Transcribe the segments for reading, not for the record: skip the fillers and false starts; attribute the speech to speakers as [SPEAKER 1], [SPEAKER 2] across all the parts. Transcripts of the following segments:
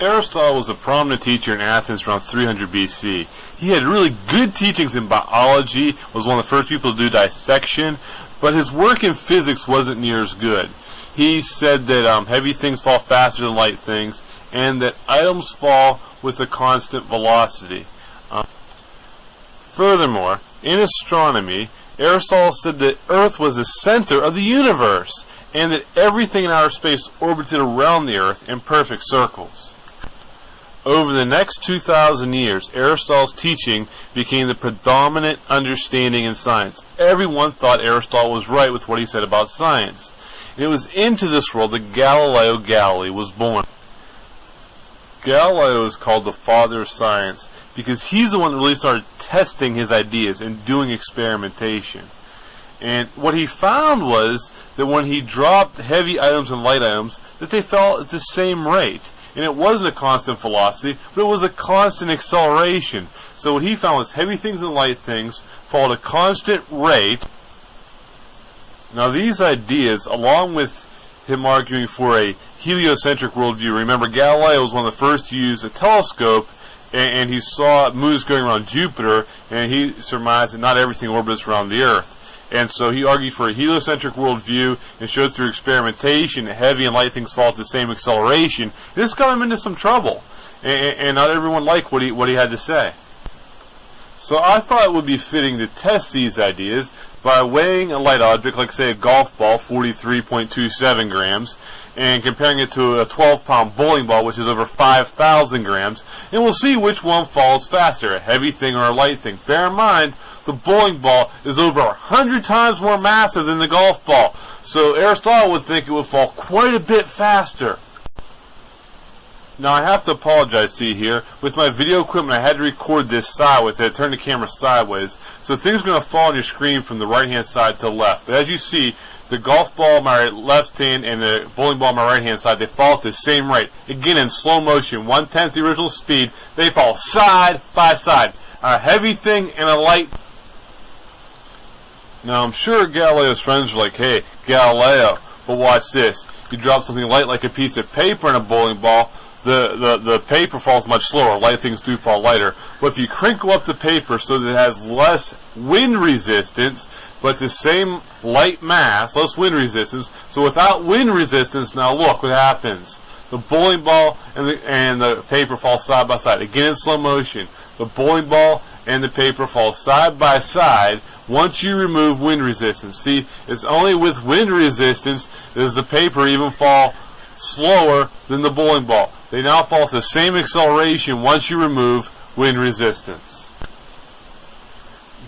[SPEAKER 1] Aristotle was a prominent teacher in Athens around 300 BC. He had really good teachings in biology, was one of the first people to do dissection, but his work in physics wasn't near as good. He said that heavy things fall faster than light things, and that items fall with a constant velocity. Furthermore, in astronomy, Aristotle said that Earth was the center of the universe, and that everything in outer space orbited around the Earth in perfect circles. Over the next 2,000 years, Aristotle's teaching became the predominant understanding in science. Everyone thought Aristotle was right with what he said about science. And it was into this world that Galileo Galilei was born. Galileo is called the father of science because he's the one that really started testing his ideas and doing experimentation. And what he found was that when he dropped heavy items and light items, that they fell at the same rate. And it wasn't a constant velocity, but it was a constant acceleration. So what he found was heavy things and light things fall at a constant rate. Now these ideas, along with him arguing for a heliocentric worldview, remember Galileo was one of the first to use a telescope, and he saw moons going around Jupiter, and he surmised that not everything orbits around the Earth. And so he argued for a heliocentric worldview and showed through experimentation that heavy and light things fall at the same acceleration. This got him into some trouble, and not everyone liked what he had to say. So I thought it would be fitting to test these ideas by weighing a light object, like say a golf ball, 43.27 grams, and comparing it to a 12-pound bowling ball, which is over 5,000 grams, and we'll see which one falls faster, a heavy thing or a light thing. Bear in mind, the bowling ball is over 100 times more massive than the golf ball, so Aristotle would think it would fall quite a bit faster. Now I have to apologize to you here. With my video equipment I had to record this sideways. I had to turn the camera sideways, so things are going to fall on your screen from the right hand side to the left. But as you see, the golf ball on my left hand and the bowling ball on my right hand side, they fall at the same rate. Again, in slow motion, 1/10 the original speed, they fall side by side. A heavy thing and a light. Now I'm sure Galileo's friends were like, hey, Galileo, but watch this. You drop something light like a piece of paper in a bowling ball, the paper falls much slower. Light things do fall lighter. But if you crinkle up the paper so that it has less wind resistance, but the same light mass, less wind resistance, so without wind resistance, now look what happens. The bowling ball and the paper fall side by side. Again in slow motion. The bowling ball and the paper fall side by side once you remove wind resistance. See, it's only with wind resistance does the paper even fall slower than the bowling ball. They now fall at the same acceleration once you remove wind resistance.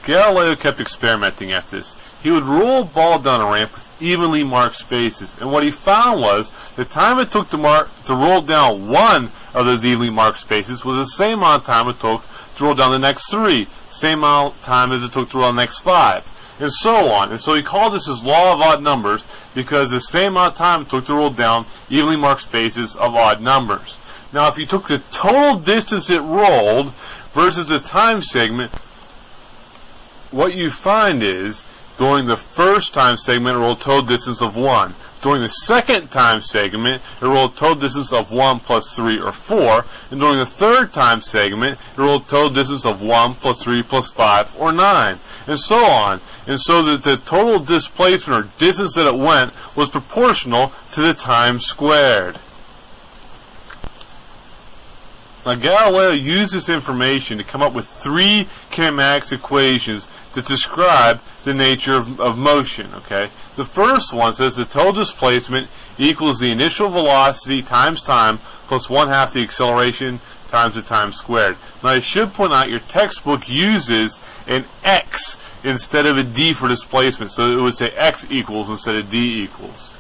[SPEAKER 1] Galileo kept experimenting after this. He would roll a ball down a ramp with evenly marked spaces, and what he found was the time it took to roll down one of those evenly marked spaces was the same amount of time it took to roll down the next three, same amount of time as it took to roll the next five, and so on. And so he called this his law of odd numbers, because the same amount of time it took to roll down evenly marked spaces of odd numbers. Now if you took the total distance it rolled versus the time segment, what you find is during the first time segment it rolled a total distance of 1. During the second time segment it rolled a total distance of 1 plus 3 or 4. And during the third time segment it rolled a total distance of 1 plus 3 plus 5 or 9. And so on. And so that the total displacement or distance that it went was proportional to the time squared. Now Galileo used this information to come up with three kinematics equations that describe the nature of motion. Okay, the first one says the total displacement equals the initial velocity times time plus 1/2 the acceleration times the time squared. Now I should point out your textbook uses an x instead of a d for displacement, so it would say x equals instead of d equals.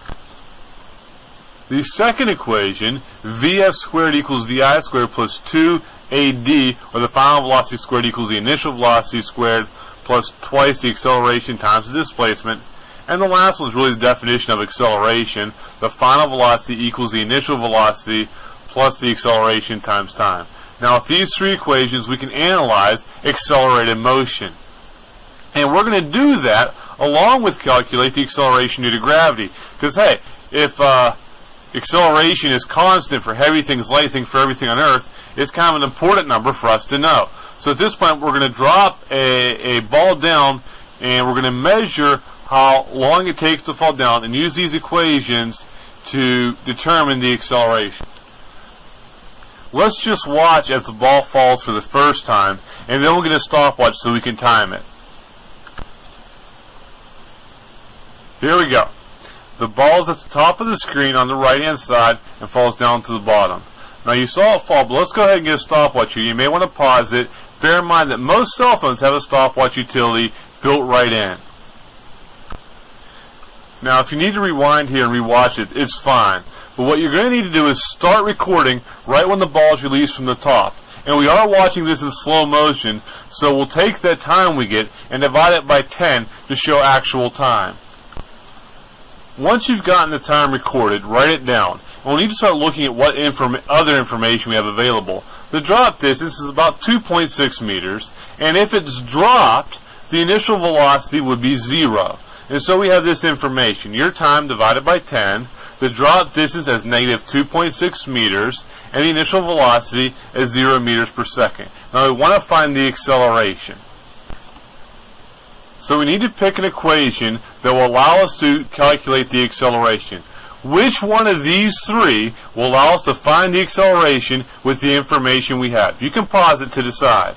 [SPEAKER 1] The second equation, Vf squared equals Vi squared plus 2AD, or the final velocity squared equals the initial velocity squared plus twice the acceleration times the displacement. And the last one is really the definition of acceleration. The final velocity equals the initial velocity plus the acceleration times time. Now with these three equations we can analyze accelerated motion. And we're going to do that along with calculate the acceleration due to gravity. Because hey, if acceleration is constant for heavy things, light things, for everything on Earth, is kind of an important number for us to know. So at this point, we're going to drop a ball down, and we're going to measure how long it takes to fall down and use these equations to determine the acceleration. Let's just watch as the ball falls for the first time, and then we'll get a stopwatch so we can time it. Here we go. The ball is at the top of the screen on the right hand side and falls down to the bottom. Now you saw it fall, but let's go ahead and get a stopwatch here. You may want to pause it. Bear in mind that most cell phones have a stopwatch utility built right in. Now if you need to rewind here and rewatch it, it's fine. But what you're going to need to do is start recording right when the ball is released from the top. And we are watching this in slow motion, so we'll take that time we get and divide it by 10 to show actual time. Once you've gotten the time recorded, write it down. And we'll need to start looking at what other information we have available. The drop distance is about 2.6 meters, and if it's dropped, the initial velocity would be 0. And so we have this information. Your time divided by 10, the drop distance as negative 2.6 meters, and the initial velocity as 0 meters per second. Now we want to find the acceleration. So we need to pick an equation that will allow us to calculate the acceleration. Which one of these three will allow us to find the acceleration with the information we have? You can pause it to decide.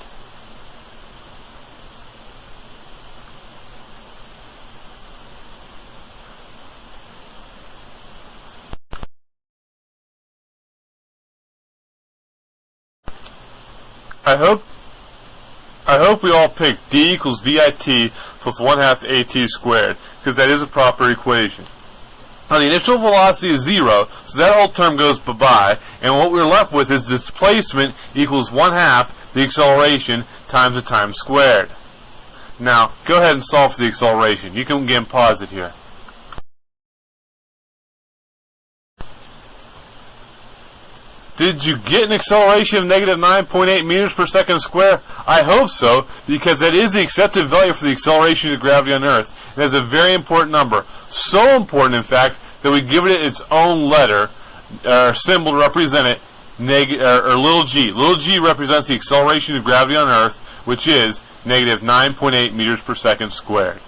[SPEAKER 1] I hope we all pick d equals VIT plus 1/2 AT squared, because that is a proper equation. Now the initial velocity is 0, so that whole term goes bye-bye, and what we're left with is displacement equals 1/2 the acceleration times the time squared. Now go ahead and solve for the acceleration. You can again pause it here. Did you get an acceleration of negative 9.8 meters per second square? I hope so, because that is the accepted value for the acceleration of gravity on Earth. It is a very important number. So important, in fact, that we give it its own letter, or symbol to represent it, or little g. Little g represents the acceleration of gravity on Earth, which is negative 9.8 meters per second squared.